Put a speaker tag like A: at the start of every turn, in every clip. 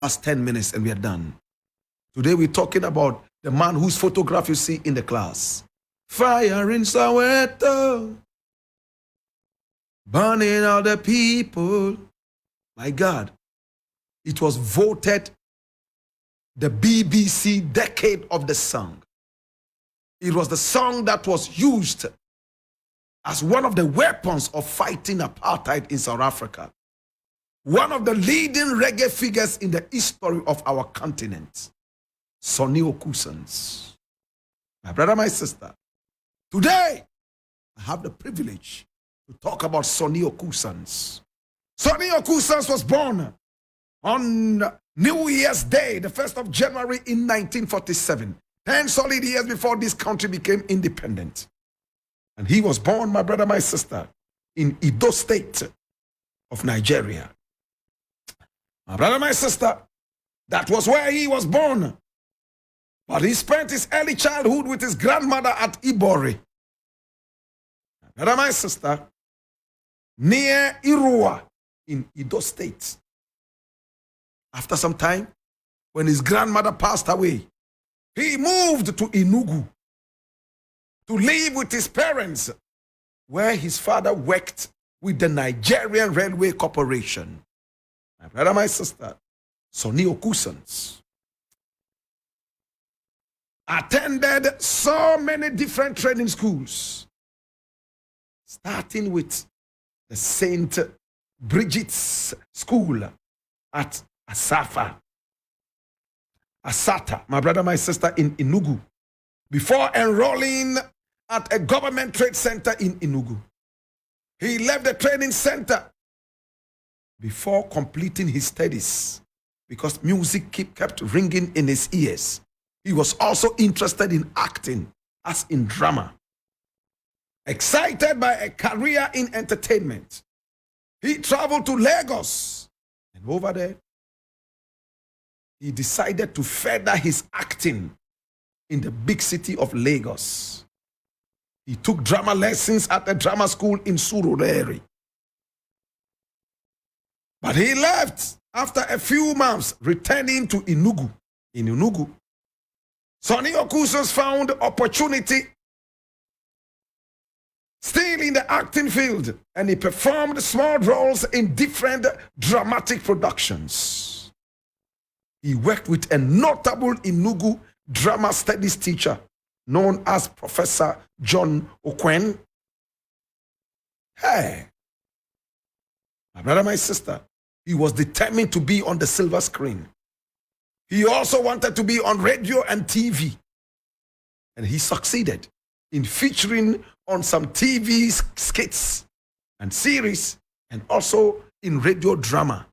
A: Last 10 minutes and we are done. Today we're talking about the man whose photograph you see in the class. Fire in Soweto, burning out the people. My God, it was voted the BBC Decade of the Song. It was the song that was used as one of the weapons of fighting apartheid in South Africa. One of the leading reggae figures in the history of our continent, Sonny Okosun. My brother, my sister, today I have the privilege to talk about Sonny Okosun. Sonny Okosun was born on New Year's Day, the 1st of January in 1947, 10 solid years before this country became independent. And he was born, my brother, my sister, in Edo State of Nigeria. My brother, my sister, that was where he was born. But he spent his early childhood with his grandmother at Ibori. My brother, my sister, near Irua in Edo State. After some time, when his grandmother passed away, he moved to Enugu to live with his parents, where his father worked with the Nigerian Railway Corporation. My brother, my sister, Sonny Okosun attended so many different training schools, starting with the St. Bridget's School at Asata, my brother, my sister, in Enugu, before enrolling at a government trade center in Enugu. He left the training center before completing his studies because music kept ringing in his ears. He was also interested in acting, as in drama. Excited by a career in entertainment, he traveled to Lagos, and over there, he decided to further his acting in the big city of Lagos. He took drama lessons at a drama school in Surulere. But he left after a few months, returning to Enugu. In Enugu, Sonny Okosun found opportunity still in the acting field, and he performed small roles in different dramatic productions. He worked with a notable Enugu drama studies teacher known as Professor John Okwen. Hey, my brother, my sister, he was determined to be on the silver screen. He also wanted to be on radio and TV. And he succeeded in featuring on some TV skits and series, and also in radio drama.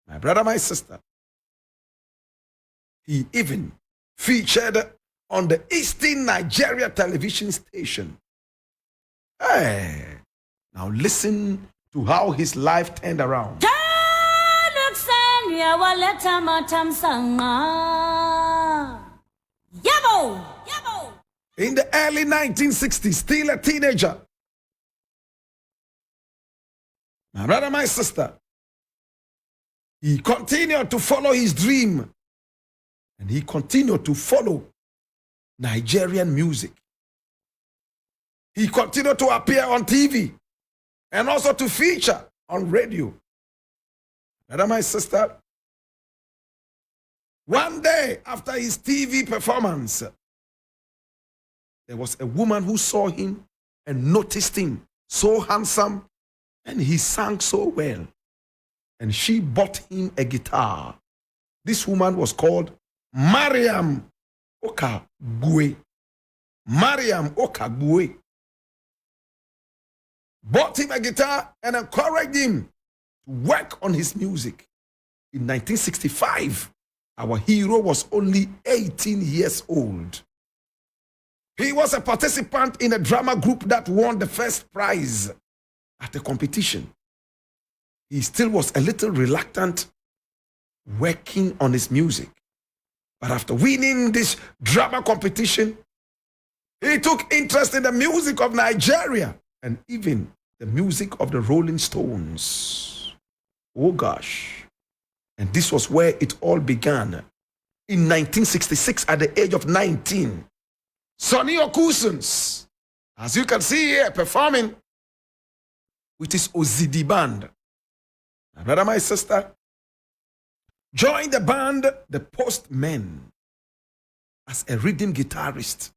A: My brother, my sister, he even featured on the Eastern Nigeria television station. Hey, now listen to how his life turned around. In the early 1960s, still a teenager, my brother, my sister, he continued to follow his dream, and he continued to follow Nigerian music. He continued to appear on TV and also to feature on radio. Brother, my sister, one day after his TV performance, there was a woman who saw him and noticed him, so handsome, and he sang so well. And she bought him a guitar. This woman was called Mariam Okagwe. Mariam Okagwe bought him a guitar and encouraged him to work on his music. In 1965, our hero was only 18 years old. He was a participant in a drama group that won the first prize at the competition. He still was a little reluctant working on his music. But after winning this drama competition, he took interest in the music of Nigeria and even the music of the Rolling Stones. Oh gosh. And this was where it all began. In 1966, at the age of 19, Sonny Okosun, as you can see here, performing with his Ozidi band. My brother, my sister, joined the band, the Postmen, as a rhythm guitarist.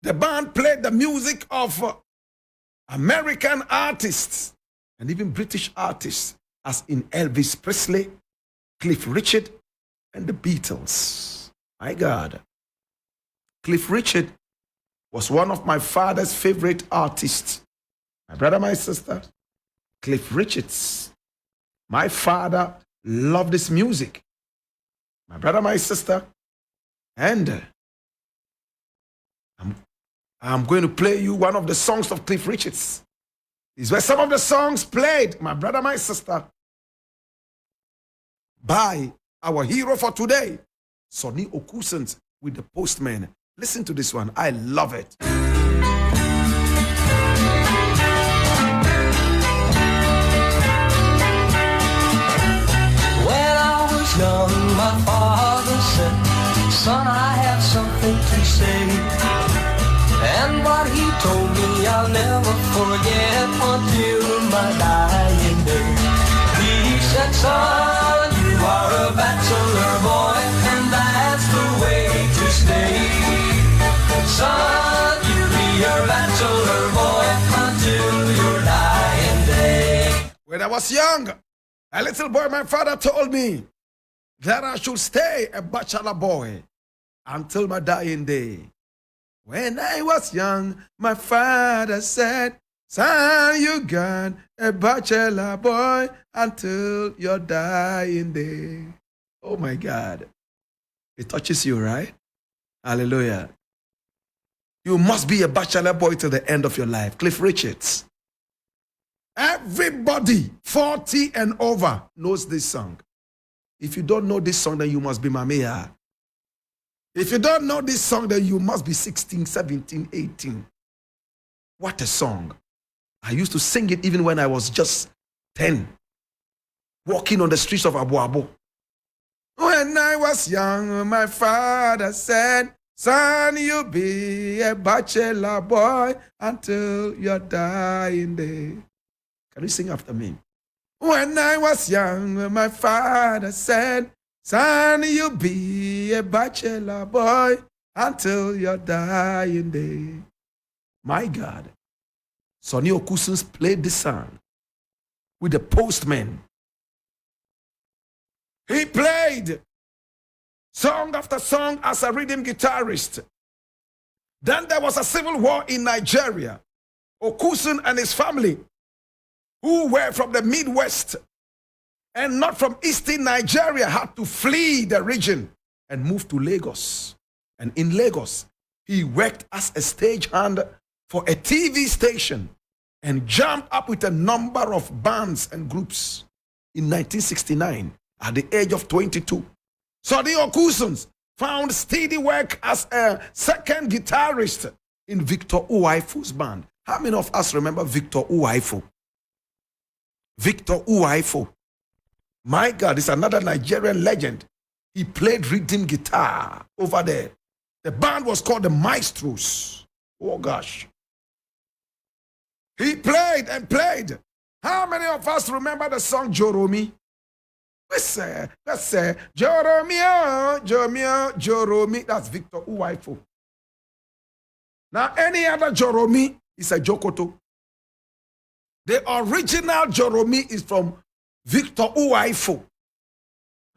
A: The band played the music of American artists and even British artists, as in Elvis Presley, Cliff Richard, and the Beatles. My God. Cliff Richard was one of my father's favorite artists. My brother, my sister, Cliff Richards. My father loved his music. My brother, my sister, and I'm going to play you one of the songs of Cliff Richards. These were some of the songs played, my brother, my sister, by our hero for today, Sonny Okosun with the Postmen. Listen to this one. I love it.
B: When I was young, my father said, son, I have something to say. And what he told me I'll never forget until my dying day. He said, son, you are a bachelor boy, and that's the way to stay. Son, you be a bachelor boy until your dying day.
A: When I was young, a little boy, my father told me that I should stay a bachelor boy until my dying day. When I was young, my father said, son, you got a bachelor boy until your dying day. Oh my God. It touches you, right? Hallelujah. You must be a bachelor boy till the end of your life. Cliff Richards. Everybody 40 and over knows this song. If you don't know this song, then you must be Mamiya. If you don't know this song, then you must be 16, 17, 18. What a song. I used to sing it even when I was just 10, walking on the streets of Abu Abu. When I was young, my father said, son, you be a bachelor boy until your dying day. Can you sing after me? When I was young, my father said, son, you be a bachelor boy until your dying day. My God. Sonny Okosun played this song with the Postmen. He played song after song as a rhythm guitarist. Then there was a civil war in Nigeria. Okosun and his family, who were from the Midwest and not from Eastern Nigeria, had to flee the region and move to Lagos. And in Lagos, he worked as a stagehand for a TV station and jumped up with a number of bands and groups. In 1969, at the age of 22, Sonny Okosun found steady work as a second guitarist in Victor Uwaifu's band. How many of us remember Victor Uwaifu? Victor Uwaifu. My God, it's another Nigerian legend. He played rhythm guitar over there. The band was called the Maestros. Oh gosh. He played and played. How many of us remember the song Joromi? Let's say, Joromi, Joromi. That's Victor Uwaifu. Now, any other Joromi is a Jokoto. The original Joromi is from Victor Uwaifu.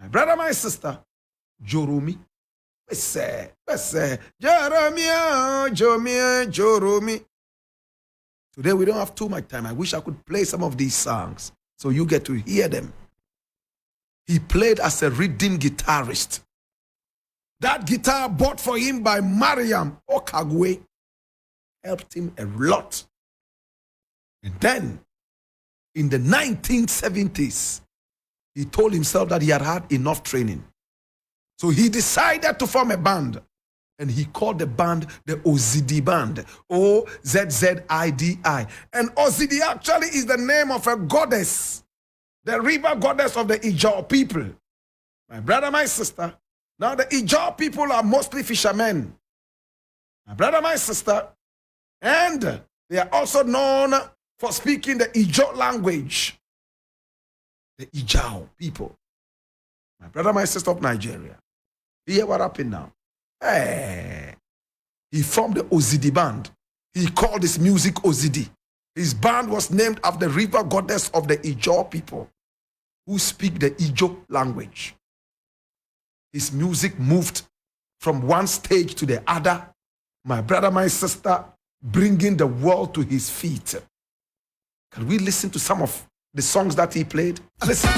A: My brother, my sister, Joromi. Let's say, Joromi, Joromi. Today we don't have too much time. I wish I could play some of these songs so you get to hear them. He played as a rhythm guitarist. That guitar bought for him by Mariam Okagwe helped him a lot. And then, in the 1970s, he told himself that he had had enough training. So he decided to form a band. And he called the band the Ozidi band. Ozzidi. And Ozidi actually is the name of a goddess the river goddess of the Ijaw people. My brother, my sister, now the Ijaw people are mostly fishermen. My brother, my sister, and they are also known for speaking the Ijaw language. The Ijaw people. My brother, my sister of Nigeria. Hear what happened now? Hey. He formed the Ozidi band. He called his music Ozidi. His band was named after the river goddess of the Ijaw people who speak the Ijaw language. His music moved from one stage to the other. My brother, my sister, bringing the world to his feet. Can we listen to some of the songs that he played? Listen.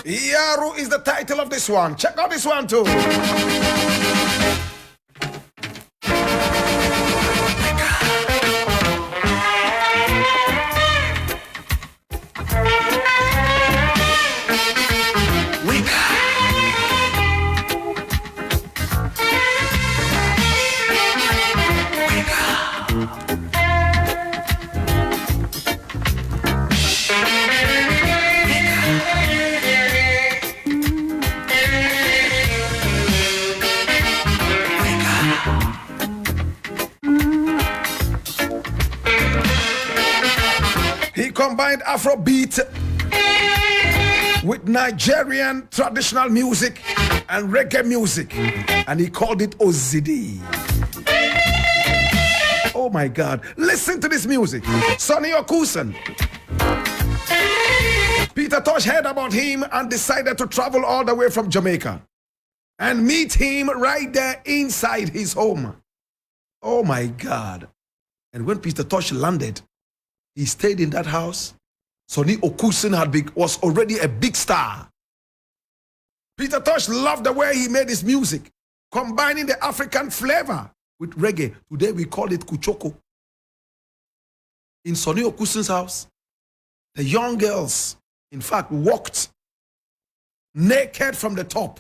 A: Yaru is the title of this one. Check out this one too. Combined Afrobeat with Nigerian traditional music and reggae music, and he called it Ozidi. Oh my God, listen to this music. Sonny Okosun. Peter Tosh heard about him and decided to travel all the way from Jamaica and meet him right there inside his home. Oh my God. And when Peter Tosh landed, he stayed in that house. Sonny Okosun was already a big star. Peter Tosh loved the way he made his music, combining the African flavor with reggae. Today we call it kuchoko. In Sonny Okosun's house, the young girls, in fact, walked naked from the top.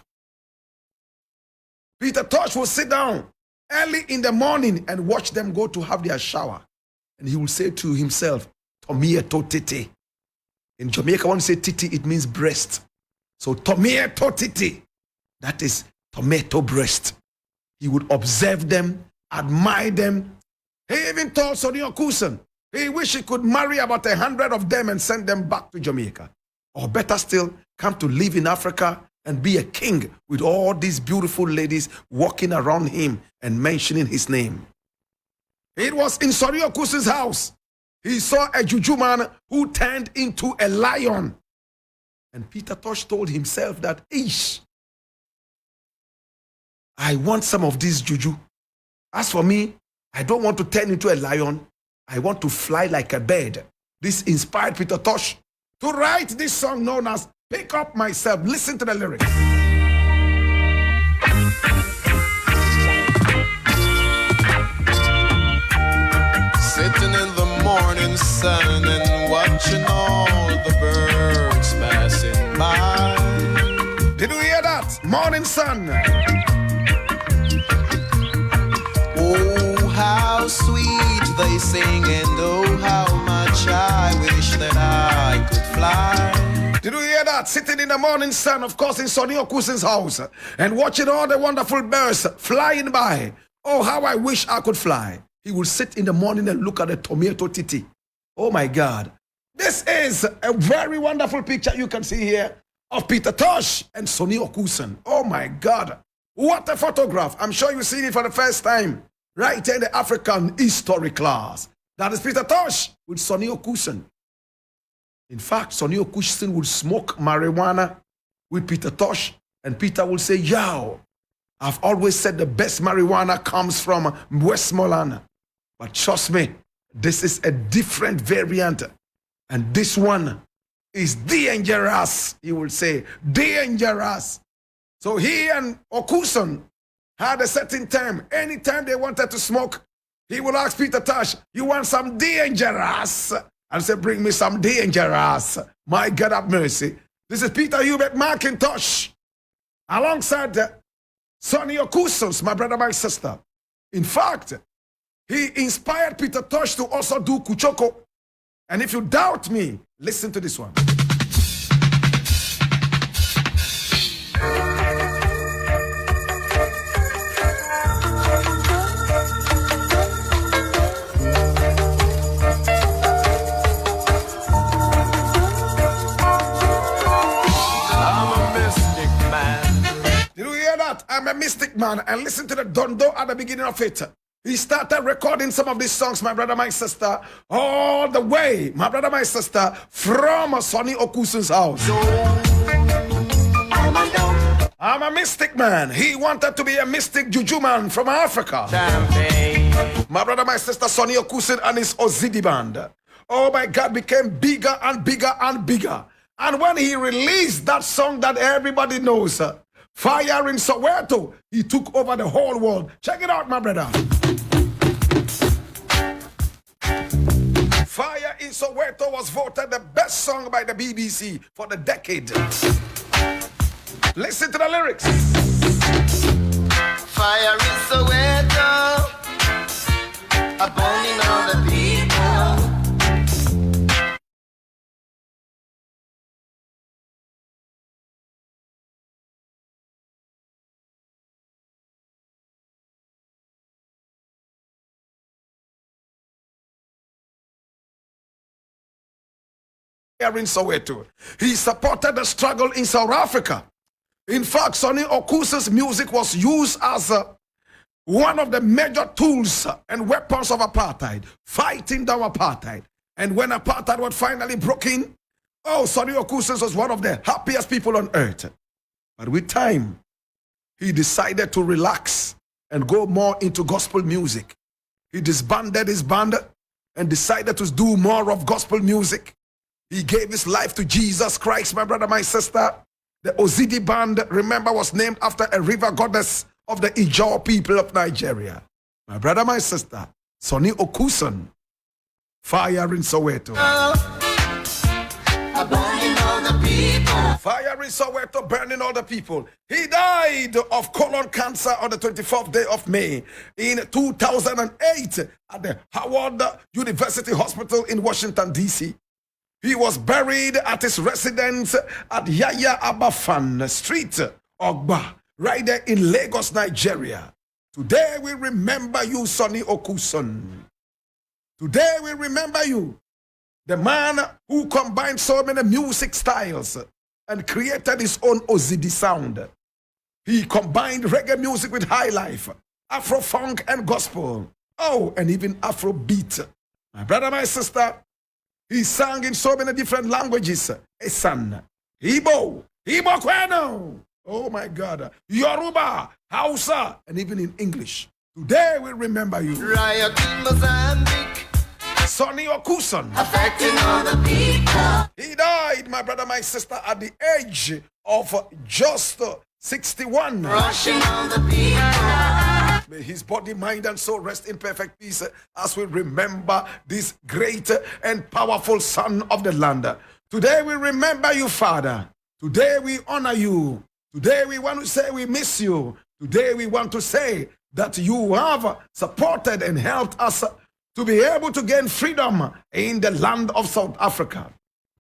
A: Peter Tosh will sit down early in the morning and watch them go to have their shower. And he will say to himself, Tomieto titi. In Jamaica, when you say titi, it means breast. So Tomieto titi, that is tomato breast. He would observe them, admire them. He even told Sonny Okosun he wished he could marry about 100 of them and send them back to Jamaica. Or better still, come to live in Africa and be a king with all these beautiful ladies walking around him and mentioning his name. It was in Sonny Okosun's house. He saw a juju man who turned into a lion. And Peter Tosh told himself that, Ish, I want some of this juju. As for me, I don't want to turn into a lion. I want to fly like a bird. This inspired Peter Tosh to write this song known as Pick Up Myself. Listen to the lyrics.
C: Sitting in the morning sun and watching all the birds passing by.
A: Did you hear that? Morning sun.
C: Oh, how sweet they sing, and oh, how much I wish that I could fly.
A: Did you hear that? Sitting in the morning sun, of course, in Sonny Okosun's house, and watching all the wonderful birds flying by. Oh, how I wish I could fly. He will sit in the morning and look at the tomato titi. Oh my God. This is a very wonderful picture you can see here of Peter Tosh and Sonny Okosun. Oh my God. What a photograph. I'm sure you've seen it for the first time right in the African history class. That is Peter Tosh with Sonny Okosun. In fact, Sonny Okosun will smoke marijuana with Peter Tosh, and Peter will say, yo, I've always said the best marijuana comes from Westmoreland. But trust me, this is a different variant. And this one is dangerous, he will say, dangerous. So he and Okosun had a certain time. Anytime they wanted to smoke, he will ask Peter Tosh, you want some dangerous? And say, bring me some dangerous. My God have mercy. This is Peter Hubert McIntosh, alongside Sonny Okosun, my brother, my sister. In fact, he inspired Peter Tosh to also do Kuchoko. And if you doubt me, listen to this one. I'm a mystic man, and listen to the dondo at the beginning of it. He started recording some of these songs, my brother, my sister, all the way, my brother, my sister, from Sonny Okosun's house. I'm a mystic man. He wanted to be a mystic juju man from Africa. My brother, my sister, Sonny Okosun and his Ozidi band. Oh my God, became bigger and bigger and bigger. And when he released that song that everybody knows, Fire in Soweto, he took over the whole world. Check it out, my brother. Fire in Soweto was voted the best song by the BBC for the decade. Listen to the lyrics.
C: Fire in Soweto, burning all the people.
A: In Soweto. He supported the struggle in South Africa. In fact, Sonny Okosun's music was used as one of the major tools and weapons of apartheid, fighting down apartheid. And when apartheid was finally broken, Sonny Okosun was one of the happiest people on earth. But with time, he decided to relax and go more into gospel music. He disbanded his band and decided to do more of gospel music. He gave his life to Jesus Christ, my brother, my sister. The Ozidi band, remember, was named after a river goddess of the Ijaw people of Nigeria. My brother, my sister, Sonny Okosun, Fire in Soweto.
C: Burning all the people.
A: Fire in Soweto, burning all the people. He died of colon cancer on the 24th day of May in 2008 at the Howard University Hospital in Washington, D.C. He was buried at his residence at Yaya Abafan Street, Ogba, right there in Lagos, Nigeria. Today we remember you, Sonny Okosun. Today we remember you, the man who combined so many music styles and created his own Ozidi sound. He combined reggae music with high life, Afro funk and gospel. And even Afro beat. My brother, my sister, he sang in so many different languages. Esan, Igbo, Igbo Kweno. Oh my God. Yoruba, Hausa, and even in English. Today we remember you.
C: Riot in Mozambique,
A: Sonny Okosun,
C: affecting all the people.
A: He died, my brother, my sister, at the age of just 61.
C: Rushing all the people.
A: May his body, mind, and soul rest in perfect peace as we remember this great and powerful son of the land. Today we remember you, Father. Today we honor you. Today we want to say we miss you. Today we want to say that you have supported and helped us to be able to gain freedom in the land of South Africa.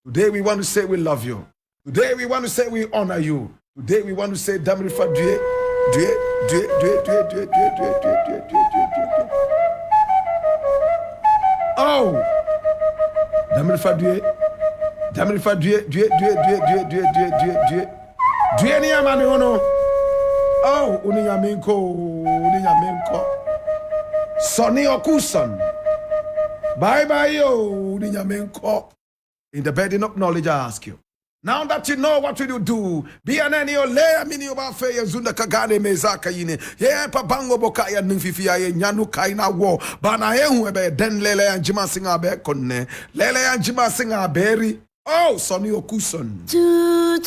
A: Today we want to say we love you. Today we want to say we honor you. Today we want to say Damrifa Due. Damrifa Due. Due ni amani ono. Uniyaminko. Sonny Okosun. Bye bye yo. In the burden of knowledge, I ask you. Now that you know what will you do, be an any ole mini oba fe zunda kagane mezaka yine. Ye pa bango boka ya nfifia ye nyanu kaina wo. Bana ye ebe den lele anjima singa be konne. Lele anjima singa beri. Oh, Sonny Okosun.
D: To